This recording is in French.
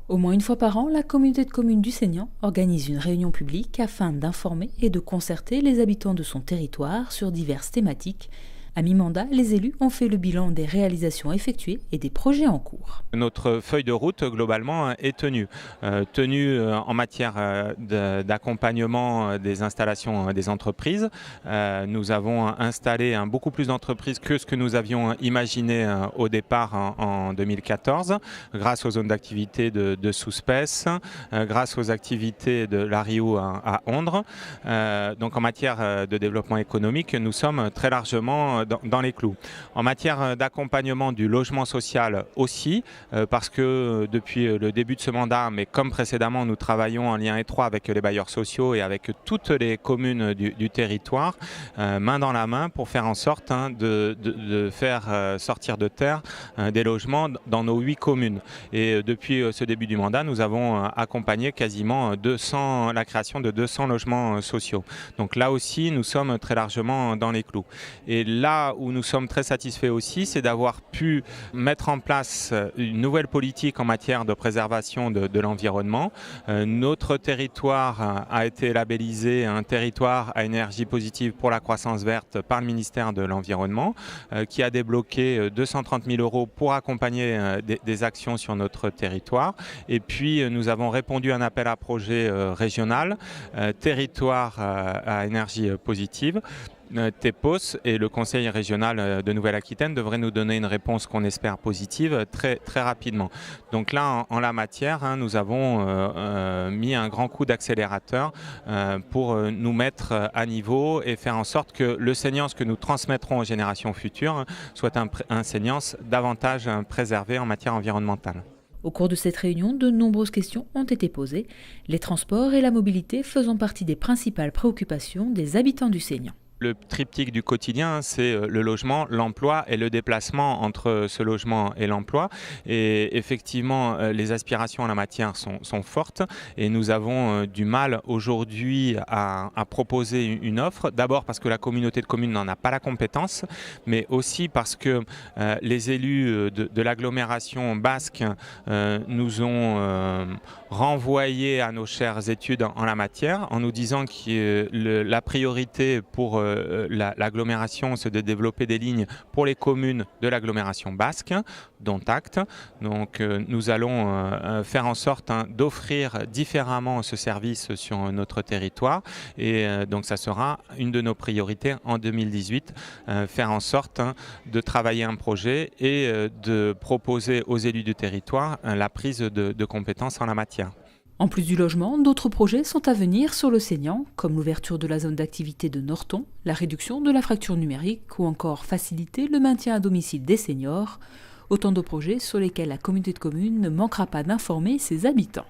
Au moins une fois par an, la communauté de communes du Seignan organise une réunion publique afin d'informer et de concerter les habitants de son territoire sur diverses thématiques. À mi-mandat, les élus ont fait le bilan des réalisations effectuées et des projets en cours. Notre feuille de route, globalement, est tenue. En matière d'accompagnement des installations des entreprises. Nous avons installé beaucoup plus d'entreprises que ce que nous avions imaginé au départ en 2014, grâce aux zones d'activité de Souspès, grâce aux activités de l'Ariou à Ondres. Donc en matière de développement économique, nous sommes très largement dans les clous. En matière d'accompagnement du logement social aussi, parce que depuis le début de ce mandat, mais comme précédemment, nous travaillons en lien étroit avec les bailleurs sociaux et avec toutes les communes du territoire, main dans la main, pour faire en sorte de faire sortir de terre des logements dans nos 8 communes. Et depuis ce début du mandat, nous avons accompagné quasiment la création de 200 logements sociaux. Donc là aussi, nous sommes très largement dans les clous. Et là où nous sommes très satisfaits aussi, c'est d'avoir pu mettre en place une nouvelle politique en matière de préservation de l'environnement. Notre territoire a été labellisé un territoire à énergie positive pour la croissance verte par le ministère de l'Environnement, qui a débloqué 230 000 € pour accompagner des actions sur notre territoire. Et puis nous avons répondu à un appel à projet régional, territoire à énergie positive. TEPOS et le Conseil régional de Nouvelle-Aquitaine devraient nous donner une réponse qu'on espère positive très, très rapidement. Donc là, en la matière, nous avons mis un grand coup d'accélérateur pour nous mettre à niveau et faire en sorte que le Seignance que nous transmettrons aux générations futures soit un Seignance davantage préservé en matière environnementale. Au cours de cette réunion, de nombreuses questions ont été posées, les transports et la mobilité faisant partie des principales préoccupations des habitants du Seignan. Le triptyque du quotidien, c'est le logement, l'emploi et le déplacement entre ce logement et l'emploi. Et effectivement, les aspirations en la matière sont fortes et nous avons du mal aujourd'hui à proposer une offre. D'abord parce que la communauté de communes n'en a pas la compétence, mais aussi parce que les élus de l'agglomération basque nous ont renvoyé à nos chères études en la matière en nous disant que la priorité pour l'agglomération, c'est de développer des lignes pour les communes de l'agglomération basque, dont acte. Donc nous allons faire en sorte d'offrir différemment ce service sur notre territoire et donc ça sera une de nos priorités en 2018, faire en sorte de travailler un projet et de proposer aux élus du territoire la prise de compétences en la matière. En plus du logement, d'autres projets sont à venir sur le Seignan, comme l'ouverture de la zone d'activité de Norton, la réduction de la fracture numérique ou encore faciliter le maintien à domicile des seniors. Autant de projets sur lesquels la communauté de communes ne manquera pas d'informer ses habitants.